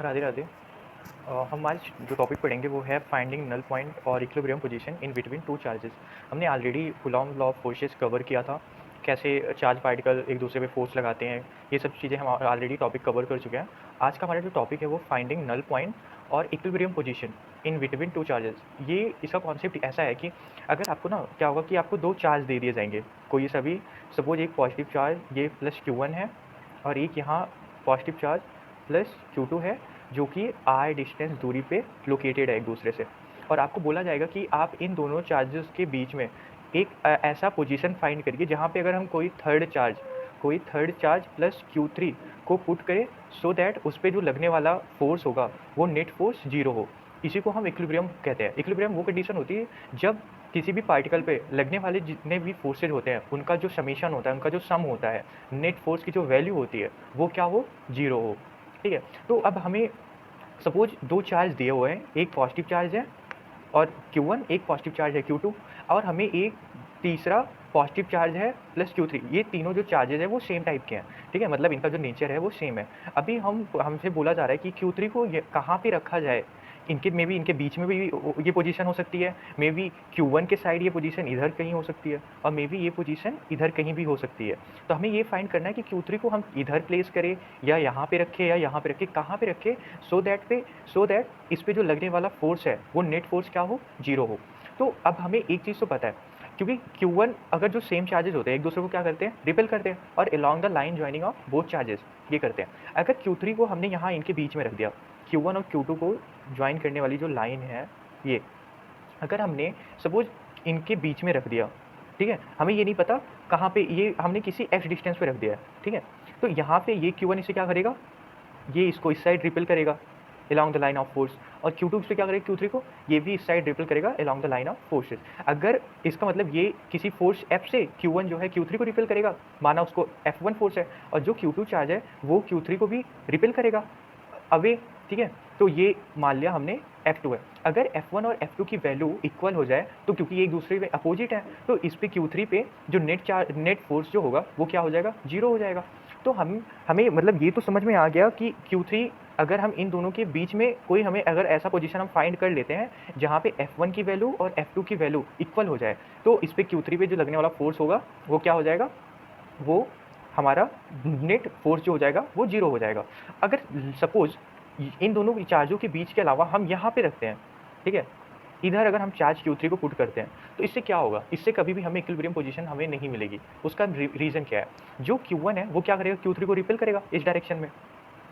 राधे राधे। हम आज जो टॉपिक पढ़ेंगे वो है फाइंडिंग नल पॉइंट और equilibrium position in between two charges. हमने already Coulomb law of forces cover किया था, कैसे चार्ज पार्टिकल एक दूसरे पे फोर्स लगाते हैं, ये सब चीज़ें हम ऑलरेडी टॉपिक कवर कर चुके हैं। आज का हमारा जो टॉपिक है वो फाइंडिंग नल पॉइंट और equilibrium position in between two charges. ये इसका कॉन्सेप्ट ऐसा है कि अगर आपको ना क्या होगा कि आपको दो चार्ज दे दिए जाएंगे, कोई सभी सपोज एक पॉजिटिव चार्ज ये प्लस Q1 है और एक यहाँ पॉजिटिव चार्ज प्लस Q2 है, जो कि r डिस्टेंस दूरी पे लोकेटेड है एक दूसरे से। और आपको बोला जाएगा कि आप इन दोनों चार्जेस के बीच में एक ऐसा पोजीशन फाइंड करिए जहाँ पे अगर हम कोई थर्ड चार्ज प्लस Q3 को पुट करें, सो दैट उस पर जो लगने वाला फोर्स होगा वो नेट फोर्स जीरो हो। इसी को हम इक्विलिब्रियम कहते हैं। इक्विलिब्रियम वो कंडीशन होती है जब किसी भी पार्टिकल पे लगने वाले जितने भी फोर्सेज होते हैं उनका जो समेशन होता है, उनका जो सम होता है, नेट फोर्स की जो वैल्यू होती है वो क्या हो, जीरो हो। ठीक है, तो अब हमें सपोज दो चार्ज दिए हुए हैं, एक पॉजिटिव चार्ज है और Q1, एक पॉजिटिव चार्ज है Q2, और हमें एक तीसरा पॉजिटिव चार्ज है प्लस Q3। ये तीनों जो चार्जेस है वो सेम टाइप के हैं। ठीक है, मतलब इनका जो नेचर है वो सेम है। अभी हमसे बोला जा रहा है कि Q3 को कहाँ पे रखा जाए। मे बी इनके बीच में भी ये पोजीशन हो सकती है, मे बी Q1 के साइड ये पोजीशन इधर कहीं हो सकती है, और मे बी ये पोजीशन इधर कहीं भी हो सकती है। तो हमें ये फाइंड करना है कि Q3 को हम इधर प्लेस करें या यहाँ पे रखें या यहाँ पे रखें, कहाँ पे रखें, सो दैट इस पे जो लगने वाला फोर्स है वो नेट फोर्स क्या हो, जीरो हो। तो अब हमें एक चीज़ तो पता है, क्योंकि Q1 अगर जो सेम चार्जेस होते हैं एक दूसरे को क्या करते हैं, रिपेल करते हैं, और along the line joining of both charges ये करते हैं। अगर Q3 को हमने यहाँ इनके बीच में रख दिया, Q1 और Q2 को ज्वाइन करने वाली जो लाइन है ये, अगर हमने सपोज इनके बीच में रख दिया, ठीक है, हमें ये नहीं पता कहाँ पे, ये हमने किसी x डिस्टेंस पे रख दिया है, ठीक है, तो यहाँ पे ये Q1 इसे क्या करेगा, ये इसको इस साइड रिपेल करेगा along the line of force, और Q2 इस पे क्या करेगा, Q3 को ये भी इस साइड रिपेल करेगा along the line of forces. अगर इसका मतलब ये किसी फोर्स F से Q1 जो है Q3 को रिपेल करेगा, माना उसको F1 फोर्स है, और जो Q2 चार्ज है वो Q3 को भी रिपेल करेगा अवे। ठीक है, तो ये मान लिया हमने F2 है। अगर F1 और F2 की वैल्यू इक्वल हो जाए, तो क्योंकि ये एक दूसरे के अपोजिट है, तो इस पे Q3 पे जो नेट फोर्स जो होगा वो क्या हो जाएगा, जीरो हो जाएगा। तो हमें मतलब ये तो समझ में आ गया कि Q3 अगर हम इन दोनों के बीच में कोई हमें अगर ऐसा पोजीशन हम फाइंड कर लेते हैं जहाँ पे F1 की वैल्यू और F2 की वैल्यू इक्वल हो जाए, तो इस पे Q3 पे जो लगने वाला फोर्स होगा वो क्या हो जाएगा, वो हमारा नेट फोर्स जो हो जाएगा वो जीरो हो जाएगा। अगर सपोज इन दोनों चार्जों के बीच के अलावा हम यहाँ पे रखते हैं, ठीक है, इधर अगर हम चार्ज Q3 को पुट करते हैं, तो इससे क्या होगा, इससे कभी भी हमें इक्विलिब्रियम पोजीशन हमें नहीं मिलेगी। उसका रीज़न क्या है, जो Q1 है वो क्या करेगा, Q3 को रिपेल करेगा इस डायरेक्शन में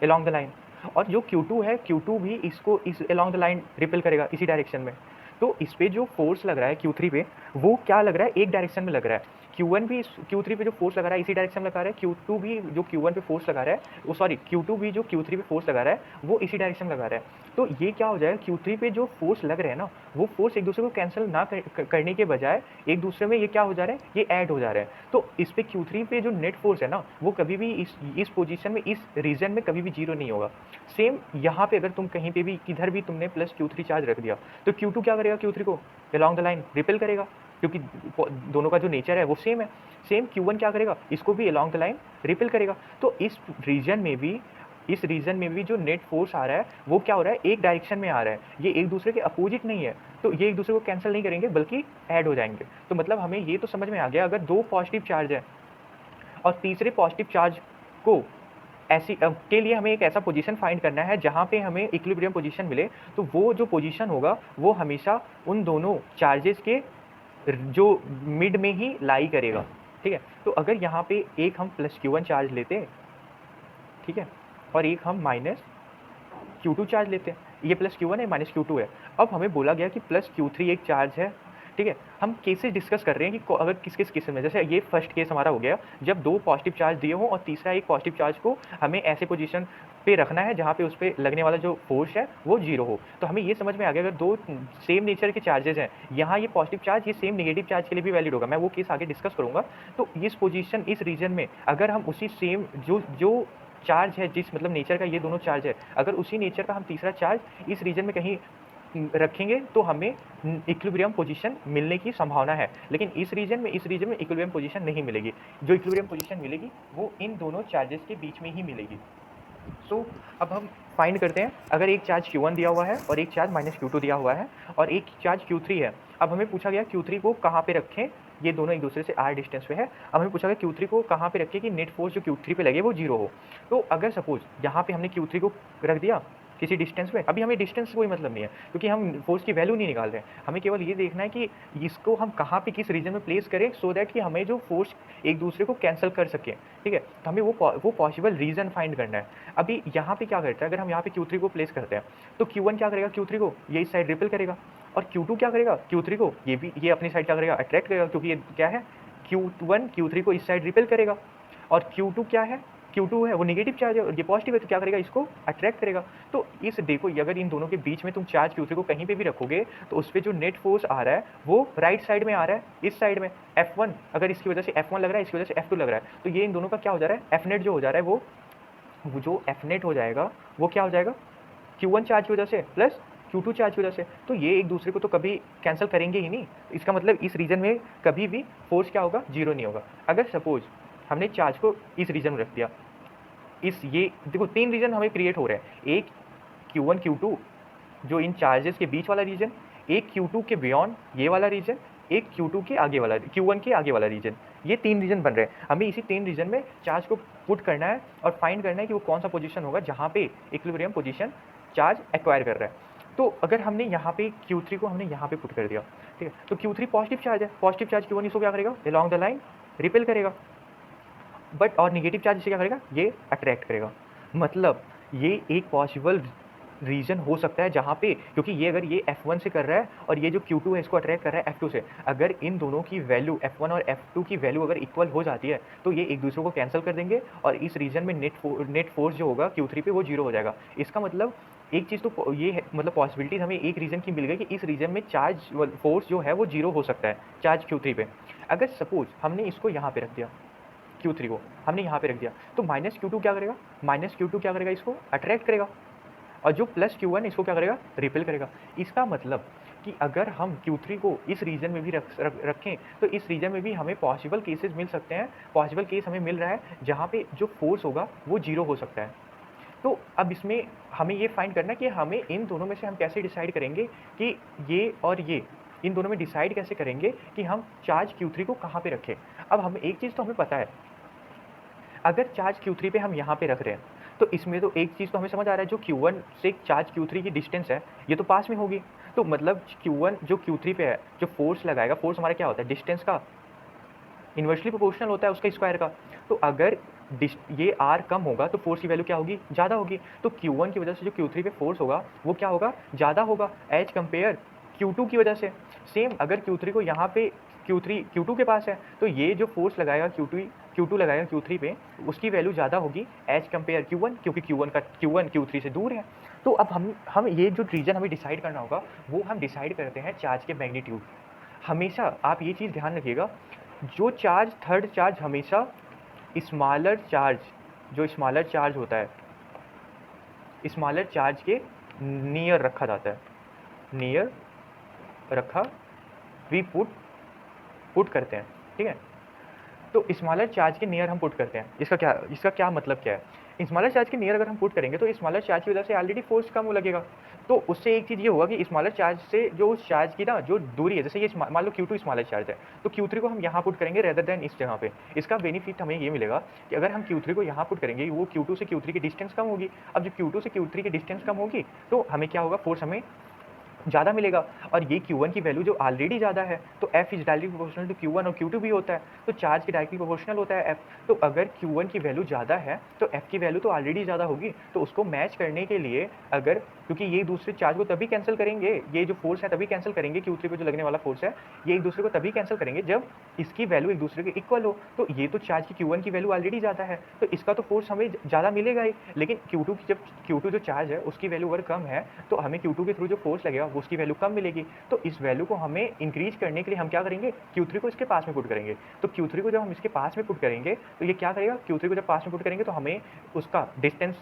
along द लाइन, और जो Q2 है Q2 भी इसको इस along द लाइन रिपेल करेगा इसी डायरेक्शन में। तो इस पे जो फोर्स लग रहा है Q3 पे, वो क्या लग रहा है, एक डायरेक्शन में लग रहा है। Q1 भी Q3 पे जो फोर्स लगा रहा है इसी डायरेक्शन में लगा रहा है, Q2 भी जो Q1 पे फोर्स लगा रहा है वो Q2 भी जो Q3 पे फोर्स लगा रहा है वो इसी डायरेक्शन में लगा रहा है। तो ये क्या हो जाएगा, Q3 पे जो फोर्स लग रहे हैं ना, वो फोर्स एक दूसरे को कैंसिल ना करने के बजाय एक दूसरे में ये क्या हो जा रहा है, ये ऐड हो जा रहा है। तो इस पे Q3 पे जो नेट फोर्स है ना, वो कभी भी इस पोजीशन में, इस रीजन में कभी भी जीरो नहीं होगा। सेम यहाँ पे अगर तुम कहीं पे भी किधर भी तुमने प्लस Q3 चार्ज रख दिया, तो Q2 क्या करेगा, Q3 को along द लाइन रिपेल करेगा, क्योंकि दोनों का जो नेचर है वो सेम है। सेम Q1 क्या करेगा, इसको भी along द लाइन रिपेल करेगा। तो इस रीजन में भी जो नेट फोर्स आ रहा है वो क्या हो रहा है, एक डायरेक्शन में आ रहा है, ये एक दूसरे के अपोजिट नहीं है। तो ये एक दूसरे को कैंसिल नहीं करेंगे बल्कि ऐड हो जाएंगे। तो मतलब हमें ये तो समझ में आ गया, अगर दो पॉजिटिव चार्ज है और तीसरे पॉजिटिव चार्ज को ऐसी के लिए हमें एक ऐसा पोजीशन फाइंड करना है जहाँ पे हमें इक्विलिब्रियम पोजीशन मिले, तो वो जो पोजीशन होगा वो हमेशा उन दोनों चार्जेस के जो मिड में ही लाई करेगा। ठीक है, तो अगर यहाँ पे एक हम प्लस Q1 चार्ज लेते, ठीक है, और एक हम माइनस Q2 चार्ज लेते हैं, ये प्लस Q1 है माइनस Q2 है। अब हमें बोला गया कि प्लस Q3 एक चार्ज है। ठीक है, हम केसेस डिस्कस कर रहे हैं कि अगर किस किस केस में, जैसे ये फर्स्ट केस हमारा हो गया जब दो पॉजिटिव चार्ज दिए हों और तीसरा एक पॉजिटिव चार्ज को हमें ऐसे पोजीशन पे रखना है जहाँ पे उस पे लगने वाला जो फोर्स है वो जीरो हो। तो हमें ये समझ में आ गया, अगर दो सेम नेचर के चार्जेस हैं, यहाँ ये पॉजिटिव चार्ज ये सेम नेगेटिव चार्ज के लिए भी वैलिड होगा, मैं वो केस आगे डिस्कस करूंगा। तो इस पोजीशन, इस रीजन में अगर हम उसी सेम जो जो चार्ज है, जिस मतलब नेचर का ये दोनों चार्ज है, अगर उसी नेचर का हम तीसरा चार्ज इस रीजन में कहीं रखेंगे तो हमें इक्विलिब्रियम पोजीशन मिलने की संभावना है। लेकिन इस रीजन में इक्विलिब्रियम पोजीशन नहीं मिलेगी। जो इक्विलिब्रियम पोजीशन मिलेगी वो इन दोनों चार्जेस के बीच में ही मिलेगी। सो अब हम फाइंड करते हैं, अगर एक चार्ज Q1 दिया हुआ है और एक चार्ज -Q2 दिया हुआ है और एक चार्ज Q3 है। अब हमें पूछा गया Q3 को कहाँ पे रखें, ये दोनों एक दूसरे से r डिस्टेंस पे है। अब हमें पूछा गया Q3 को कहाँ पे रखें कि नेट फोर्स जो Q3 पे लगे वो 0 हो। तो अगर सपोज़ यहाँ पे हमने Q3 को रख दिया किसी डिस्टेंस पे, अभी हमें डिस्टेंस से कोई मतलब नहीं है क्योंकि हम फोर्स की वैल्यू नहीं निकाल रहे हैं। हमें केवल ये देखना है कि इसको हम कहाँ पे किस रीजन में प्लेस करें सो दैट कि हमें जो फोर्स एक दूसरे को कैंसल कर सकें, ठीक है? तो हमें वो पॉसिबल रीजन फाइंड करना है। अभी यहाँ पे क्या करता है, अगर हम यहाँ पे Q3 को प्लेस करते हैं तो Q1 क्या करेगा, Q3 को ये इस साइड रिपेल करेगा और Q2 क्या करेगा, Q3 को ये अपनी साइड क्या करेगा, अट्रैक्ट करेगा क्योंकि ये क्या है, Q1 Q3 को इस साइड रिपेल करेगा और Q2 क्या है, Q2 है वो नेगेटिव चार्ज है और ये पॉजिटिव है तो क्या करेगा, इसको अट्रैक्ट करेगा। तो इस देखो अगर इन दोनों के बीच में तुम चार्ज Q3 को कहीं पे भी रखोगे तो उस पे जो नेट फोर्स आ रहा है वो राइट साइड में आ रहा है, इस साइड में F1, अगर इसकी वजह से F1 लग रहा है, इसकी वजह से F2 लग रहा है, तो ये इन दोनों का क्या हो जा रहा है, F नेट जो हो जा रहा है वो जो F नेट हो जाएगा वो क्या हो जाएगा, Q1 चार्ज की वजह से प्लस Q2 चार्ज की वजह से। तो ये एक दूसरे को तो कभी कैंसिल करेंगे ही नहीं। इसका मतलब इस रीजन में कभी भी फोर्स क्या होगा, 0 नहीं होगा। अगर सपोज हमने चार्ज को इस रीजन में रख दिया, इस ये देखो 3 रीजन हमें क्रिएट हो रहे हैं, एक Q1 Q2 जो इन चार्जेस के बीच वाला रीजन, एक Q2 के बियॉन्ड ये वाला रीजन, एक Q2 के आगे वाला Q1 के आगे वाला रीजन। ये 3 रीजन बन रहे हैं। हमें इसी 3 रीजन में चार्ज को पुट करना है और फाइंड करना है कि वो कौन सा पोजीशन होगा जहाँ पे इक्विलिब्रियम पोजीशन चार्ज एक्वायर कर रहा है। तो अगर हमने यहाँ पे Q3 को हमने यहाँ पे पुट कर दिया, ठीक है? तो Q3 पॉजिटिव चार्ज है, पॉजिटिव चार्ज Q1 इसको क्या करेगा, अलोंग द लाइन रिपेल करेगा। बट और नेगेटिव चार्ज इसे क्या करेगा, ये अट्रैक्ट करेगा। मतलब ये एक पॉसिबल रीजन हो सकता है जहाँ पे, क्योंकि ये अगर ये F1 से कर रहा है और ये जो Q2 है इसको अट्रैक्ट कर रहा है F2 से, अगर इन दोनों की वैल्यू F1 और F2 की वैल्यू अगर इक्वल हो जाती है तो ये एक दूसरे को कैंसिल कर देंगे और इस रीजन में नेट फोर्स जो होगा Q3 पे वो 0 हो जाएगा। इसका मतलब एक चीज़ तो ये है, मतलब पॉसिबिलिटीज हमें एक रीजन की मिल गई कि इस रीजन में चार्ज फोर्स जो है वो 0 हो सकता है चार्ज Q3 पे। अगर सपोज हमने इसको यहाँ पे रख दिया, Q3 को हमने यहाँ पे रख दिया, तो -Q2 क्या करेगा, -Q2 क्या करेगा, इसको अट्रैक्ट करेगा और जो +Q1 इसको क्या करेगा, रिपेल करेगा। इसका मतलब कि अगर हम Q3 को इस रीजन में भी रखें तो इस रीजन में भी हमें पॉसिबल केसेस मिल सकते हैं। पॉसिबल केस हमें मिल रहा है जहाँ पे जो फोर्स होगा वो 0 हो सकता है। तो अब इसमें हमें ये फाइंड करना है कि हमें इन दोनों में से हम कैसे डिसाइड करेंगे कि ये और ये, इन दोनों में डिसाइड कैसे करेंगे कि हम चार्ज Q3 को कहाँ पे रखें। अब हमें एक चीज़ तो हमें पता है, अगर चार्ज Q3 पे हम यहाँ पे रख रहे हैं, तो इसमें तो एक चीज़ तो हमें समझ आ रहा है, जो Q1 से चार्ज Q3 की डिस्टेंस है, ये तो पास में होगी। तो मतलब Q1 जो Q3 पे है, जो फोर्स लगाएगा, फोर्स हमारा क्या होता है, डिस्टेंस का इन्वर्सली प्रोपोर्शनल होता है उसका स्क्वायर का। तो अगर ये R कम होगा तो फोर्स की वैल्यू क्या होगी, ज़्यादा होगी। तो Q1 की वजह से जो Q3 पे फोर्स होगा वो क्या होगा, ज़्यादा होगा एज कंपेयर Q2 की वजह से। सेम अगर Q3 को यहाँ पे Q2 के पास है तो ये जो फोर्स लगाएगा Q2 लगाएगा Q3 पे, उसकी वैल्यू ज़्यादा होगी एज कंपेयर Q1, क्योंकि Q1 Q3 से दूर है। तो अब हम ये जो रीजन हमें डिसाइड करना होगा वो हम डिसाइड करते हैं चार्ज के मैग्नीट्यूड। हमेशा आप ये चीज़ ध्यान रखिएगा, जो चार्ज थर्ड चार्ज हमेशा स्मॉलर चार्ज, जो स्मॉलर चार्ज होता है, स्मॉलर चार्ज के नियर रखा जाता है, नियर रखा वी पुट करते हैं, ठीक है? तो स्मॉलर चार्ज के नियर हम पुट करते हैं। इसका क्या मतलब क्या है? स्मॉलर चार्ज के नियर अगर हम पुट करेंगे तो स्मॉलर चार्ज की वजह से ऑलरेडी फोर्स कम लगेगा। तो उससे एक चीज़ ये होगा कि स्मॉलर चार्ज से जो उस चार्ज की ना जो दूरी है, जैसे ये मान लो Q2 स्मॉलर चार्ज है, तो Q3 को हम यहाँ पुट करेंगे रेदर देन इस जगह पे। इसका बेनिफिट हमें ये मिलेगा कि अगर हम Q3 को यहाँ पुट करेंगे, वो Q2 से Q3 की डिस्टेंस कम होगी। अब जब Q2 से Q3 की डिस्टेंस कम होगी तो हमें क्या होगा, फोर्स हमें ज़्यादा मिलेगा। और ये Q1 की वैल्यू जो ऑलरेडी ज़्यादा है तो F is directly proportional to Q1 और Q2 भी होता है, तो चार्ज की डायरेक्टली प्रोपोर्शनल होता है F। तो अगर Q1 की वैल्यू ज़्यादा है तो F की वैल्यू तो ऑलरेडी ज़्यादा होगी। तो उसको मैच करने के लिए अगर, क्योंकि ये दूसरे चार्ज को तभी कैंसिल करेंगे, ये जो फोर्स है तभी कैंसिल करेंगे, Q3 पे जो लगने वाला फोर्स है ये एक दूसरे को तभी कैंसिल करेंगे जब इसकी वैल्यू एक दूसरे के इक्वल हो। तो ये तो चार्ज की Q1 की वैल्यू ऑलरेडी ज़्यादा है तो इसका तो फोर्स हमें ज़्यादा मिलेगा ही। लेकिन जब Q2 जो चार्ज है उसकी वैल्यू अगर कम है तो हमें Q2 के थ्रू जो फोर्स लगेगा वो उसकी वैल्यू कम मिलेगी। तो इस वैल्यू को हमें इंक्रीज करने के लिए हम क्या करेंगे, Q3 को इसके पास में पुट करेंगे। तो Q3 को जब हम इसके पास में पुट करेंगे तो ये क्या करेगा, Q3 को जब पास में पुट करेंगे तो हमें उसका डिस्टेंस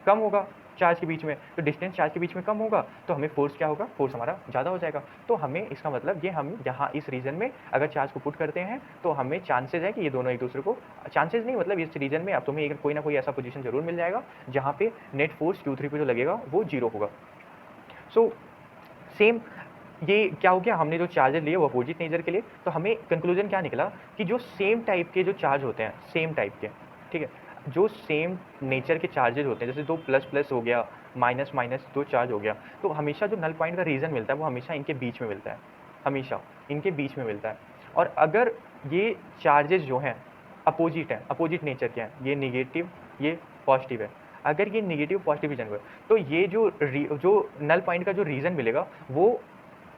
कम होगा चार्ज के बीच में, तो डिस्टेंस चार्ज के बीच में कम होगा, तो हमें फ़ोर्स क्या होगा, फ़ोर्स हमारा ज़्यादा हो जाएगा। तो हमें इसका मतलब ये हम यहाँ इस रीजन में अगर चार्ज को पुट करते हैं, तो हमें चांसेज़ है कि ये दोनों एक-दूसरे को, चांसेज़ नहीं मतलब इस रीजन में अब तुम्हें एक कोई ना कोई ऐसा पोज़ीशन ज़रूर मिल जाएगा, जहाँ पे नेट फ़ोर्स Q3 पे जो लगेगा वो 0 होगा। सो सेम ये क्या हो गया, हमने जो चार्जेस लिए वो अपोजिट नेचर के लिए, तो हमें कंक्लूजन क्या निकला कि जो सेम टाइप के जो चार्ज होते हैं, सेम टाइप के, ठीक है, जो सेम नेचर के चार्जेस होते हैं, जैसे दो प्लस प्लस हो गया, माइनस माइनस दो चार्ज हो गया, तो हमेशा जो नल पॉइंट का रीजन मिलता है वो हमेशा इनके बीच में मिलता है, हमेशा इनके बीच में मिलता है। और अगर ये चार्जेस जो हैं अपोजिट हैं, अपोजिट नेचर के हैं, ये निगेटिव ये पॉजिटिव है, अगर ये निगेटिव पॉजिटिव रीजन हुए, तो ये जो नल पॉइंट का जो रीजन मिलेगा वो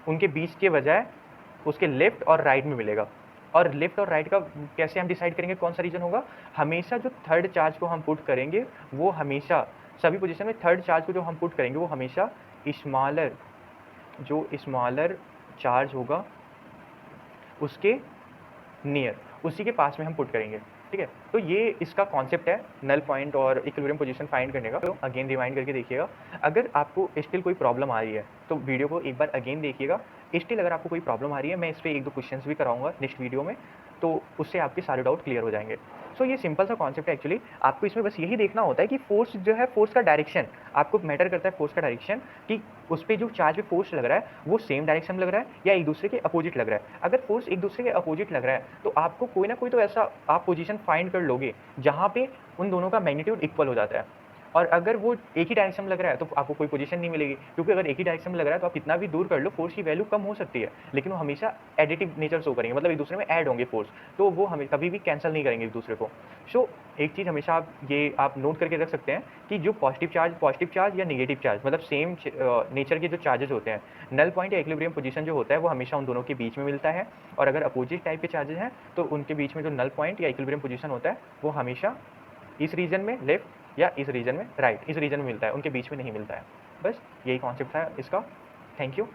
उनके बीच के बजाय उसके लेफ्ट और राइट में मिलेगा। और लेफ्ट और राइट का कैसे हम डिसाइड करेंगे कौन सा रीजन होगा, हमेशा जो थर्ड चार्ज को हम पुट करेंगे वो हमेशा सभी पोजीशन में थर्ड चार्ज को जो हम पुट करेंगे वो हमेशा स्मॉलर, जो स्मॉलर चार्ज होगा उसके नियर, उसी के पास में हम पुट करेंगे, ठीक है। तो ये इसका कॉन्सेप्ट है नल पॉइंट और इक्विलिब्रियम पोजीशन फाइंड करने का। तो अगेन रिमाइंड करके देखिएगा, अगर आपको स्टिल कोई प्रॉब्लम आ रही है तो वीडियो को एक बार अगेन देखिएगा। स्टिल अगर आपको कोई प्रॉब्लम आ रही है, मैं इस पे एक दो क्वेश्चंस भी कराऊंगा नेक्स्ट वीडियो में, तो उससे आपके सारे डाउट क्लियर हो जाएंगे। सो ये सिंपल सा कॉन्सेप्ट है एक्चुअली, आपको इसमें बस यही देखना होता है कि फोर्स जो है, फोर्स का डायरेक्शन आपको मैटर करता है, फोर्स का डायरेक्शन कि उस पे जो चार्ज पे फोर्स लग रहा है वो सेम डायरेक्शन में लग रहा है या एक दूसरे के अपोजिट लग रहा है। अगर फोर्स एक दूसरे के अपोजिट लग रहा है तो आपको कोई ना कोई तो ऐसा आप पोजीशन फाइंड कर लोगे जहाँ पे उन दोनों का मैग्नीट्यूड इक्वल हो जाता है। और अगर वो एक ही डायरेक्शन में लग रहा है तो आपको कोई पोजीशन नहीं मिलेगी, क्योंकि अगर एक ही डायरेक्शन में लग रहा है तो आप कितना भी दूर कर लो फोर्स की वैल्यू कम हो सकती है, लेकिन वो हमेशा एडिटिव नेचर शो करेंगे, मतलब एक दूसरे में ऐड होंगे फोर्स, तो वो हमें कभी भी कैंसिल नहीं करेंगे एक दूसरे को। सो एक चीज़ हमेशा आप नोट करके रख सकते हैं कि जो पॉजिटिव चार्ज या नेगेटिव चार्ज, मतलब सेम नेचर के जो चार्जेस होते हैं, नल पॉइंट या इक्विलिब्रियम पोजीशन जो होता है वो हमेशा उन दोनों के बीच में मिलता है। और अगर अपोजिट टाइप के चार्जेस हैं तो उनके बीच में जो नल पॉइंट या इक्विलिब्रियम पोजीशन होता है वो हमेशा इस रीजन में लेफ्ट या इस रीजन में राइट, इस रीजन में मिलता है, उनके बीच में नहीं मिलता है। बस यही कॉन्सेप्ट था इसका। Thank you.